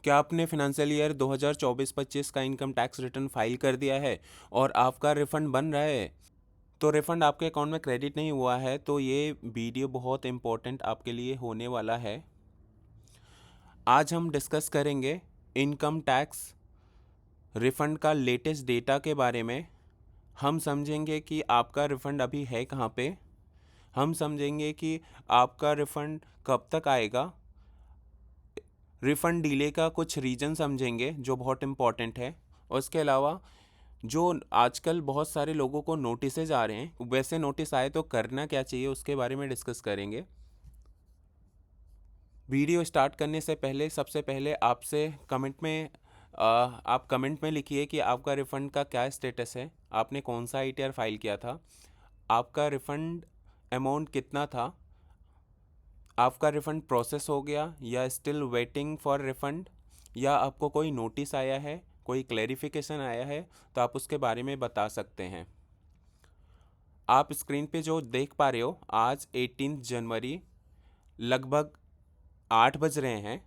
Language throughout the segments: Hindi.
क्या आपने फिनंशियल ईयर 2024-25 का इनकम टैक्स रिटर्न फाइल कर दिया है और आपका रिफंड बन रहा है, तो रिफंड आपके अकाउंट में क्रेडिट नहीं हुआ है, तो ये वीडियो बहुत इम्पोर्टेंट आपके लिए होने वाला है। आज हम डिस्कस करेंगे इनकम टैक्स रिफंड का लेटेस्ट डेटा के बारे में। हम समझेंगे कि आपका रिफंड अभी है कहाँ पे। हम समझेंगे कि आपका रिफंड कब तक आएगा। रिफ़ंड डिले का कुछ रीज़न समझेंगे जो बहुत इम्पॉर्टेंट है। और इसके अलावा जो आजकल बहुत सारे लोगों को नोटिसेज आ रहे हैं, वैसे नोटिस आए तो करना क्या चाहिए उसके बारे में डिस्कस करेंगे। वीडियो स्टार्ट करने से पहले सबसे पहले आपसे आप कमेंट में लिखिए कि आपका रिफ़ंड का क्या स्टेटस है, आपने कौन सा आईटीआर फाइल किया था, आपका रिफ़ंड अमाउंट कितना था, आपका रिफ़ंड प्रोसेस हो गया या स्टिल वेटिंग फॉर रिफ़ंड, या आपको कोई नोटिस आया है, कोई क्लैरिफिकेशन आया है, तो आप उसके बारे में बता सकते हैं। आप स्क्रीन पे जो देख पा रहे हो, आज 18 जनवरी लगभग 8 बज रहे हैं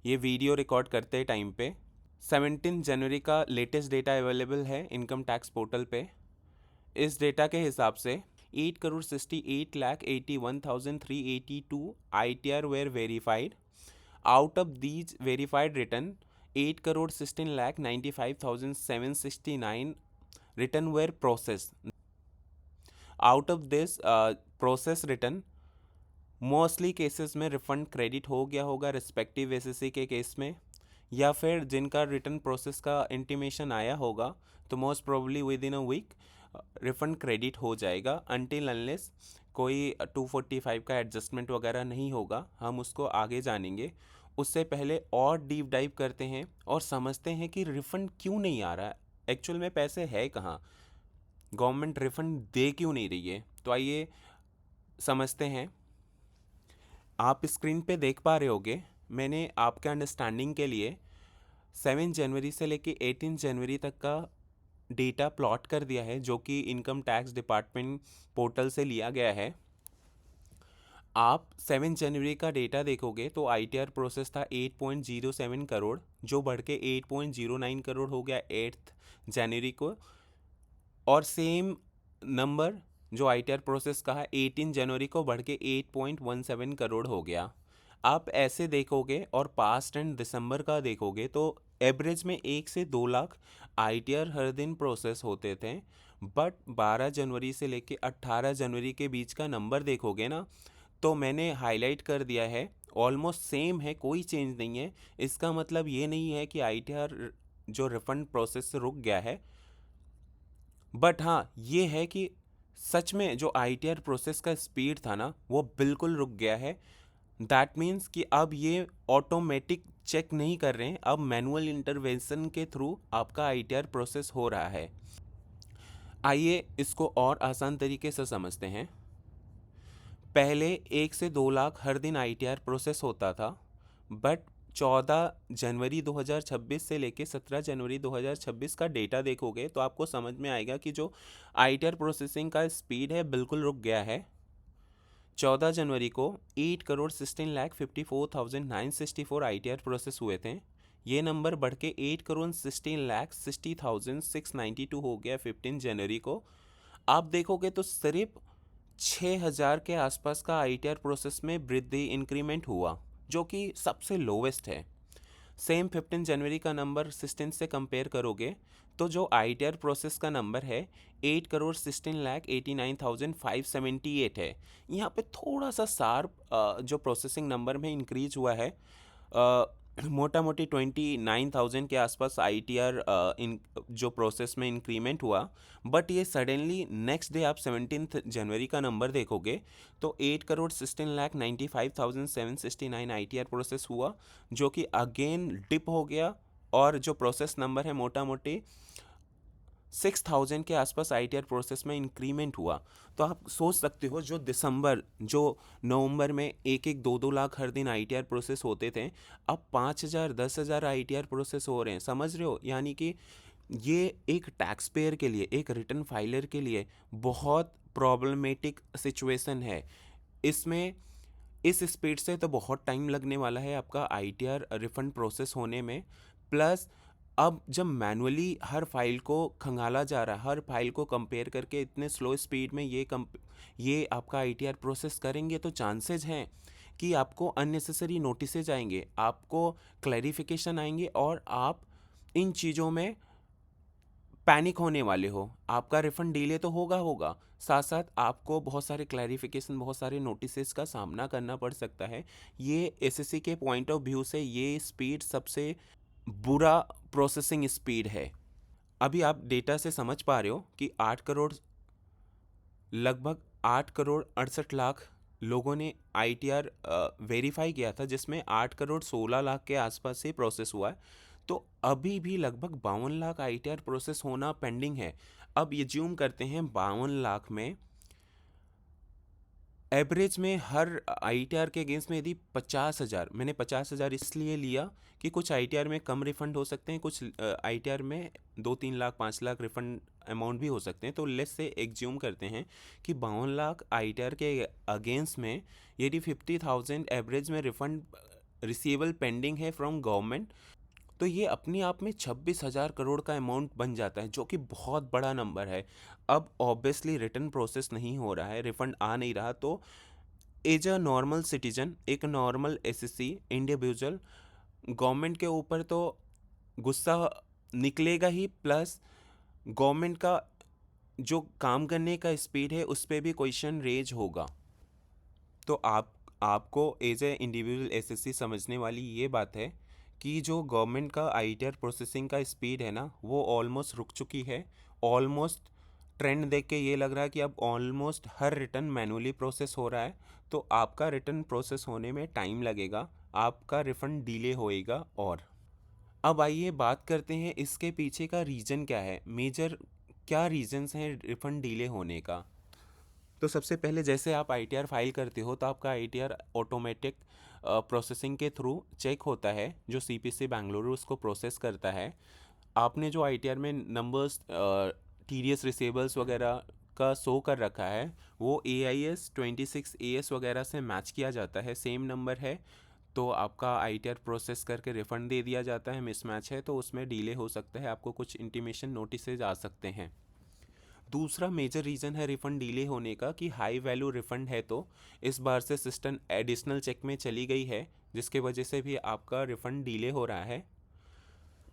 ये वीडियो रिकॉर्ड करते टाइम पे। 17 जनवरी का लेटेस्ट डेटा अवेलेबल है इनकम टैक्स पोर्टल पे। इस डेटा के हिसाब से 8,68,81,382 ITR were verified. Out of these verified return, 8,16,95,769 return were processed. Out of this process return, mostly cases में रिफंड क्रेडिट हो गया होगा रिस्पेक्टिव एसएससी के केस में, या फिर जिनका रिटर्न प्रोसेस का इंटीमेशन आया होगा तो most probably within a week refund credit हो जाएगा, अनटिल अनलेस कोई 245 का एडजस्टमेंट वगैरह नहीं होगा। हम उसको आगे जानेंगे। उससे पहले और डीप डाइव करते हैं और समझते हैं कि रिफंड क्यों नहीं आ रहा है, एक्चुअल में पैसे है कहाँ, गवर्नमेंट रिफंड दे क्यों नहीं रही है। तो आइए समझते हैं। आप स्क्रीन पे देख पा रहे होगे, मैंने आपके अंडरस्टैंडिंग के लिए 7 जनवरी से लेके 18 जनवरी तक का डेटा प्लॉट कर दिया है, जो कि इनकम टैक्स डिपार्टमेंट पोर्टल से लिया गया है। आप 7 जनवरी का डेटा देखोगे तो आईटीआर प्रोसेस था 8.07 करोड़, जो बढ़ के 8.09 करोड़ हो गया 8 जनवरी को। और सेम नंबर जो आईटीआर प्रोसेस का है 18 जनवरी को बढ़ के 8.17 करोड़ हो गया। आप ऐसे देखोगे और पास्ट एंड दिसंबर का देखोगे तो एवरेज में 1 से 2 लाख आईटीआर हर दिन प्रोसेस होते थे। बट 12 जनवरी से लेके 18 जनवरी के बीच का नंबर देखोगे ना, तो मैंने हाईलाइट कर दिया है, ऑलमोस्ट सेम है, कोई चेंज नहीं है। इसका मतलब ये नहीं है कि आईटीआर जो रिफंड प्रोसेस से रुक गया है, बट हाँ ये है कि सच में जो आईटीआर प्रोसेस का स्पीड था ना वो बिल्कुल रुक गया है। दैट मीन्स कि अब ये ऑटोमेटिक चेक नहीं कर रहे हैं, अब मैनुअल इंटरवेंशन के थ्रू आपका आईटीआर प्रोसेस हो रहा है। आइए इसको और आसान तरीके से समझते हैं। पहले 1 से 2 लाख हर दिन आईटीआर प्रोसेस होता था, बट 14 जनवरी 2026 से लेके 17 जनवरी 2026 का डेटा देखोगे तो आपको समझ में आएगा कि जो आईटीआर प्रोसेसिंग का स्पीड है बिल्कुल रुक गया है। 14 जनवरी को 8,16,54,964 आईटीआर प्रोसेस हुए थे। ये नंबर बढ़ के 8,16,60,692 हो गया 15 जनवरी को। आप देखोगे तो सिर्फ 6,000 के आसपास का आईटीआर प्रोसेस में वृद्धि इंक्रीमेंट हुआ, जो कि सबसे लोवेस्ट है। सेम 15 जनवरी का नंबर 16 से कंपेयर करोगे तो जो आईटीआर प्रोसेस का नंबर है 8,16,89,578 है। यहाँ पे थोड़ा सा शार्प जो प्रोसेसिंग नंबर में इंक्रीज हुआ है, मोटा मोटी 29,000 के आसपास आईटीआर इन जो प्रोसेस में इंक्रीमेंट हुआ। बट ये सडनली नेक्स्ट डे आप 17 जनवरी का नंबर देखोगे तो 8,16,95,769 आईटीआर प्रोसेस हुआ, जो कि अगेन डिप हो गया। और जो प्रोसेस नंबर है मोटा मोटी 6,000 के आसपास आईटीआर प्रोसेस में इंक्रीमेंट हुआ। तो आप सोच सकते हो जो नवंबर में 1-1, 2-2 लाख हर दिन आईटीआर प्रोसेस होते थे, अब 5,000 10,000 आईटीआर प्रोसेस हो रहे हैं। समझ रहे हो, यानी कि ये एक टैक्स पेयर के लिए, एक रिटर्न फाइलर के लिए बहुत प्रॉब्लमेटिक सिचुएशन है। इसमें इस स्पीड से तो बहुत टाइम लगने वाला है आपका ITR रिफंड प्रोसेस होने में। प्लस अब जब मैनुअली हर फाइल को खंगाला जा रहा है, हर फाइल को कंपेयर करके इतने स्लो स्पीड में ये आपका ITR प्रोसेस करेंगे, तो चांसेस हैं कि आपको अननेसेसरी नोटिसेज आएंगे, आपको क्लैरिफिकेशन आएंगे, और आप इन चीज़ों में पैनिक होने वाले हो। आपका रिफंड डिले तो होगा, साथ साथ आपको बहुत सारे क्लैरिफिकेशन, बहुत सारे नोटिसेस का सामना करना पड़ सकता है। ये एसएससी के पॉइंट ऑफ व्यू से ये स्पीड सबसे बुरा प्रोसेसिंग स्पीड है। अभी आप डेटा से समझ पा रहे हो कि लगभग 8 करोड़ 68 लाख लोगों ने ITR वेरीफाई किया था, जिसमें 8 करोड़ 16 लाख के आसपास से प्रोसेस हुआ है। तो अभी भी लगभग 52 लाख ITR प्रोसेस होना पेंडिंग है। अब ये ज्यूम करते हैं 52 लाख में एवरेज में हर ITR के अगेंस्ट में यदि 50,000, मैंने 50,000 इसलिए लिया कि कुछ ITR में कम रिफंड हो सकते हैं, कुछ ITR में 2-3 लाख 5 लाख रिफंड अमाउंट भी हो सकते हैं। तो लेट्स से एग्ज्यूम करते हैं कि 52 लाख ITR के अगेंस्ट में यदि 50,000 एवरेज में रिफंड रिसीवेबल पेंडिंग है फ्रॉम गवर्नमेंट, तो ये अपने आप में 26,000 करोड़ का अमाउंट बन जाता है, जो कि बहुत बड़ा नंबर है। अब ऑब्वियसली रिटर्न प्रोसेस नहीं हो रहा है, रिफंड आ नहीं रहा, तो एज अ नॉर्मल सिटीजन, एक नॉर्मल एसएससी इंडिविजुअल, गवर्नमेंट के ऊपर तो गुस्सा निकलेगा ही, प्लस गवर्नमेंट का जो काम करने का स्पीड है उस पर भी क्वेश्चन रेज होगा। तो आपको एज ए इंडिविजुअल एसएससी समझने वाली ये बात है कि जो गवर्नमेंट का ITR प्रोसेसिंग का स्पीड है ना, वो ऑलमोस्ट रुक चुकी है। ऑलमोस्ट ट्रेंड देख के ये लग रहा है कि अब ऑलमोस्ट हर रिटर्न मैनुअली प्रोसेस हो रहा है, तो आपका रिटर्न प्रोसेस होने में टाइम लगेगा, आपका रिफंड डिले होएगा। और अब आइए बात करते हैं इसके पीछे का रीज़न क्या है, मेजर क्या रीजंस हैं रिफंड डिले होने का। तो सबसे पहले जैसे आप ITR फाइल करते हो, तो आपका ITR ऑटोमेटिक प्रोसेसिंग के थ्रू चेक होता है, जो CPC बेंगलुरु उसको प्रोसेस करता है। आपने जो ITR में नंबर्स TDS रिसेबल्स वगैरह का शो कर रखा है, वो AIS 26AS वगैरह से मैच किया जाता है, सेम नंबर है, तो आपका ITR प्रोसेस करके रिफ़ंड दे दिया जाता है। मिसमैच है तो उसमें डिले हो सकता है, आपको कुछ इंटीमेशन नोटिसेज आ सकते हैं। दूसरा मेजर रीज़न है रिफ़ंड डिले होने का कि हाई वैल्यू रिफ़ंड है, तो इस बार से सिस्टम एडिशनल चेक में चली गई है, जिसके वजह से भी आपका रिफ़ंड डिले हो रहा है।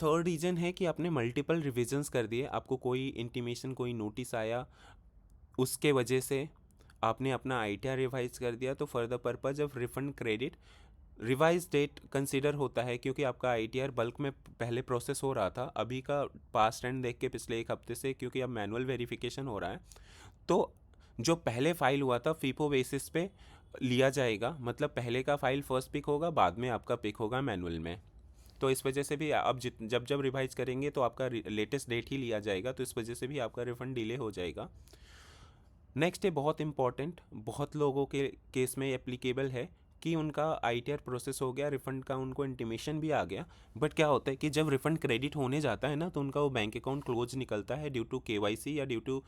थर्ड रीज़न है कि आपने मल्टीपल रिविजन्स कर दिए, आपको कोई इंटीमेशन, कोई नोटिस आया, उसके वजह से आपने अपना ITR रिवाइज कर दिया, तो for the purpose of refund credit revise date consider होता है, क्योंकि आपका ITR बल्क में पहले प्रोसेस हो रहा था, अभी का पास्ट ट्रेंड देख के पिछले एक हफ्ते से, क्योंकि अब मैनुअल वेरिफिकेशन हो रहा है, तो जो पहले फाइल हुआ था फीफो बेसिस पे लिया जाएगा, मतलब पहले का फाइल फर्स्ट पिक होगा, बाद में आपका पिक होगा मैनुअल में। तो इस वजह से भी अब जब जब रिवाइज करेंगे तो आपका लेटेस्ट डेट ही लिया जाएगा, तो इस वजह से भी आपका रिफंड डिले हो जाएगा। नेक्स्ट है बहुत इंपॉर्टेंट, बहुत लोगों के केस में एप्लीकेबल है कि उनका ITR प्रोसेस हो गया, रिफ़ंड का उनको इंटीमेशन भी आ गया, बट क्या होता है कि जब रिफ़ंड क्रेडिट होने जाता है ना, तो उनका वो बैंक अकाउंट क्लोज निकलता है ड्यू टू KYC या ड्यू टू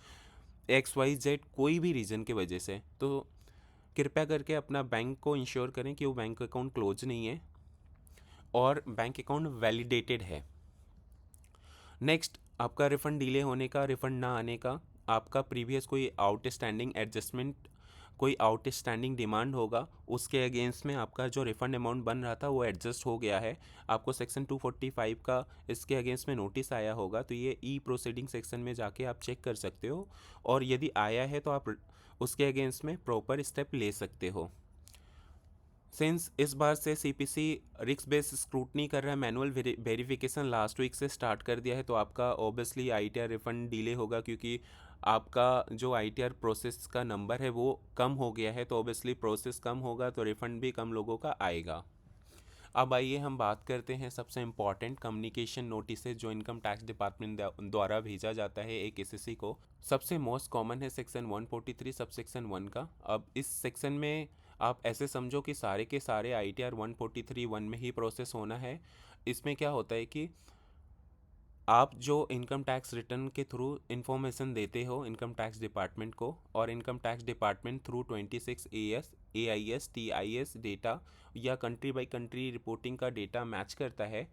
XYZ कोई भी रीज़न की वजह से। तो कृपया करके अपना बैंक को इंश्योर करें कि वो बैंक अकाउंट क्लोज नहीं है और बैंक अकाउंट वैलिडेटेड है। नेक्स्ट, आपका रिफ़ंड डिले होने का, रिफ़ंड ना आने का, आपका प्रीवियस कोई आउटस्टैंडिंग एडजस्टमेंट, कोई आउटस्टैंडिंग डिमांड होगा, उसके अगेंस्ट में आपका जो रिफ़ंड अमाउंट बन रहा था वो एडजस्ट हो गया है, आपको सेक्शन 245 का इसके अगेंस्ट में नोटिस आया होगा, तो ये प्रोसीडिंग सेक्शन में जाके आप चेक कर सकते हो, और यदि आया है तो आप उसके अगेंस्ट में प्रॉपर स्टेप ले सकते हो। सिंस इस बार से CPC रिस्क बेस्ड स्क्रूटनी कर रहा है, मैनुअल वेरिफिकेशन लास्ट वीक से स्टार्ट कर दिया है, तो आपका ऑब्वियसली ITR रिफंड डिले होगा, क्योंकि आपका जो ITR प्रोसेस का नंबर है वो कम हो गया है, तो ऑब्वियसली प्रोसेस कम होगा तो रिफंड भी कम लोगों का आएगा। अब आइए हम बात करते हैं सबसे इम्पॉर्टेंट कम्युनिकेशन नोटिस, जो इनकम टैक्स डिपार्टमेंट द्वारा भेजा जाता है एक एसएससी को। सबसे मोस्ट कॉमन है सेक्शन 143 सब सेक्शन 1 का। अब इस सेक्शन में आप ऐसे समझो कि सारे के सारे ITR 143(1) में ही प्रोसेस होना है। इसमें क्या होता है कि आप जो इनकम टैक्स रिटर्न के थ्रू इन्फॉर्मेशन देते हो इनकम टैक्स डिपार्टमेंट को, और income tax department through 26 AIS TIS data या कंट्री बाय कंट्री रिपोर्टिंग का डेटा मैच करता है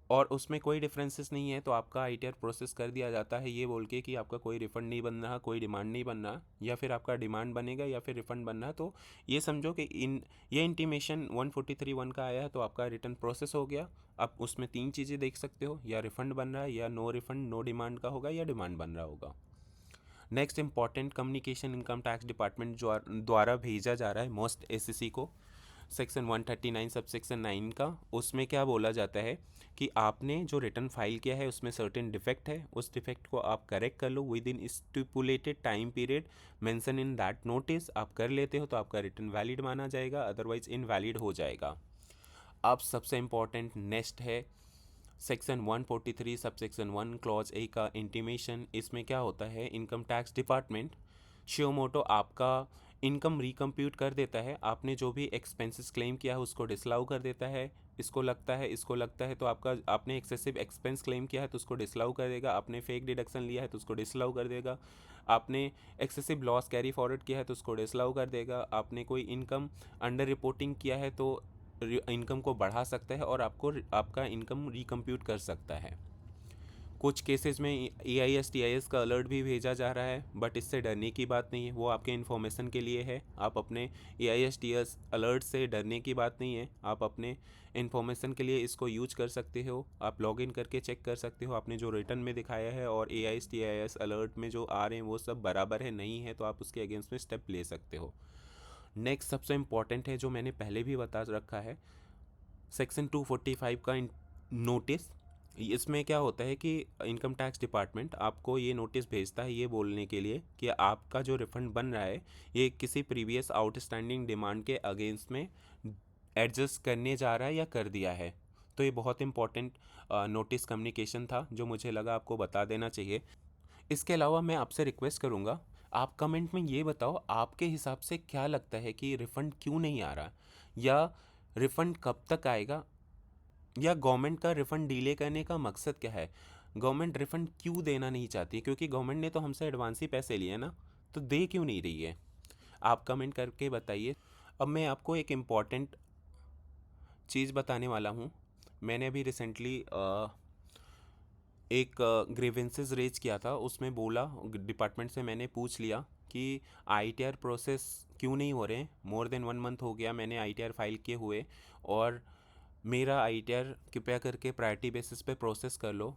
और उसमें कोई डिफरेंसेस नहीं है, तो आपका ITR प्रोसेस कर दिया जाता है ये बोल के कि आपका कोई रिफ़ंड नहीं बन रहा, कोई डिमांड नहीं बन रहा, या फिर आपका डिमांड बनेगा या फिर रिफ़ंड बन रहा है। तो ये समझो कि ये इंटीमेशन 143(1) का आया है तो आपका रिटर्न प्रोसेस हो गया। आप उसमें 3 चीज़ें देख सकते हो, या रिफ़ंड बन रहा है, या नो रिफ़ंड नो डिमांड का होगा, या डिमांड बन रहा होगा। Next important communication income tax department द्वारा भेजा जा रहा है मोस्ट SEC को, सेक्शन 139 सब सेक्शन 9 का। उसमें क्या बोला जाता है कि आपने जो रिटर्न फाइल किया है उसमें सर्टेन डिफेक्ट है, उस डिफेक्ट को आप करेक्ट कर लो within stipulated time period mention in that notice. आप कर लेते हो तो आपका रिटर्न वैलिड माना जाएगा, अदरवाइज इनवैलिड हो जाएगा। अब सबसे इम्पॉर्टेंट नेक्स्ट है section 143 sub section 1 clause A का इंटीमेशन। इसमें क्या होता है, इनकम टैक्स डिपार्टमेंट शियो मोटो आपका इनकम रिकम्प्यूट कर देता है। आपने जो भी एक्सपेंसेस क्लेम किया है उसको डिसलाउ कर देता है। इसको लगता है तो आपका आपने एक्सेसिव एक्सपेंस क्लेम किया है तो उसको डिसलाउ कर देगा। आपने फेक डिडक्शन लिया है तो उसको डिसलाउ कर देगा। आपने एक्सेसिव लॉस कैरी फॉरवर्ड किया है तो उसको डिसलाउ कर देगा। आपने कोई इनकम अंडर रिपोर्टिंग किया है तो इनकम को बढ़ा सकता है और आपको आपका इनकम रिकम्प्यूट कर सकता है। कुछ केसेस में AIS TIS का अलर्ट भी भेजा जा रहा है, बट इससे डरने की बात नहीं है, वो आपके इन्फॉर्मेशन के लिए है। आप अपने AIS TIS अलर्ट से डरने की बात नहीं है, आप अपने इन्फॉर्मेशन के लिए इसको यूज कर सकते हो। आप लॉगिन करके चेक कर सकते हो आपने जो रिटर्न में दिखाया है और AIS TIS अलर्ट में जो आ रहे हैं वो सब बराबर है नहीं है, तो आप उसके अगेंस्ट में स्टेप ले सकते हो। नेक्स्ट सबसे इम्पॉर्टेंट है जो मैंने पहले भी बता रखा है, सेक्शन 245 का नोटिस। इसमें क्या होता है कि इनकम टैक्स डिपार्टमेंट आपको ये नोटिस भेजता है ये बोलने के लिए कि आपका जो रिफंड बन रहा है ये किसी प्रीवियस आउटस्टैंडिंग डिमांड के अगेंस्ट में एडजस्ट करने जा रहा है या कर दिया है। तो ये बहुत इंपॉर्टेंट नोटिस कम्युनिकेशन था जो मुझे लगा आपको बता देना चाहिए। इसके अलावा मैं आपसे रिक्वेस्ट करूँगा, आप कमेंट में ये बताओ आपके हिसाब से क्या लगता है कि रिफ़ंड क्यों नहीं आ रहा, या रिफ़ंड कब तक आएगा, या गवर्नमेंट का रिफ़ंड डिले करने का मकसद क्या है। गवर्नमेंट रिफ़ंड क्यों देना नहीं चाहती, क्योंकि गवर्नमेंट ने तो हमसे एडवांस ही पैसे लिए ना, तो दे क्यों नहीं रही है। आप कमेंट करके बताइए। अब मैं आपको एक इम्पॉर्टेंट चीज़ बताने वाला हूँ। मैंने अभी रिसेंटली एक ग्रीवेंसेस रेज किया था, उसमें बोला डिपार्टमेंट से मैंने पूछ लिया कि ITR प्रोसेस क्यों नहीं हो रहे हैं। मोर देन 1 मंथ हो गया मैंने ITR फाइल किए हुए, और मेरा ITR कृपया करके प्रायोरिटी बेसिस पे प्रोसेस कर लो।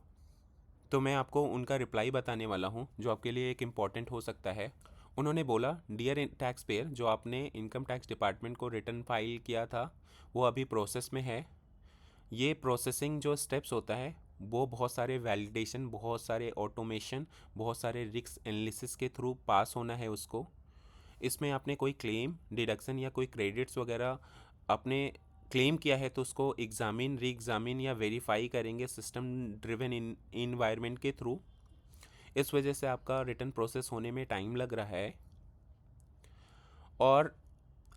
तो मैं आपको उनका रिप्लाई बताने वाला हूँ जो आपके लिए एक इम्पॉर्टेंट हो सकता है। उन्होंने बोला, डियर टैक्स पेयर, जो आपने इनकम टैक्स डिपार्टमेंट को रिटर्न फाइल किया था वो अभी प्रोसेस में है। ये प्रोसेसिंग जो स्टेप्स होता है वो बहुत सारे वैलिडेशन, बहुत सारे ऑटोमेशन, बहुत सारे रिस्क एनालिसिस के थ्रू पास होना है उसको। इसमें आपने कोई क्लेम डिडक्शन या कोई क्रेडिट्स वगैरह आपने क्लेम किया है तो उसको एग्जामिन री एग्जामिन या वेरीफाई करेंगे सिस्टम ड्रिवन इन्वायरमेंट के थ्रू। इस वजह से आपका रिटर्न प्रोसेस होने में टाइम लग रहा है। और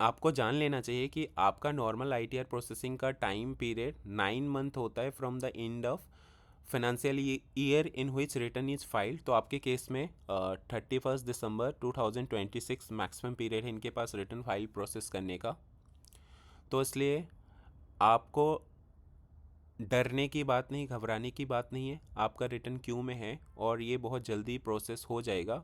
आपको जान लेना चाहिए कि आपका नॉर्मल ITR प्रोसेसिंग का टाइम पीरियड 9 मंथ होता है from the end of financial year in which return is filed. तो आपके केस में 31 दिसंबर 2026 मैक्सिमम पीरियड है इनके पास रिटर्न फाइल प्रोसेस करने का। तो इसलिए आपको डरने की बात नहीं, घबराने की बात नहीं है। आपका रिटर्न क्यू में है और ये बहुत जल्दी प्रोसेस हो जाएगा।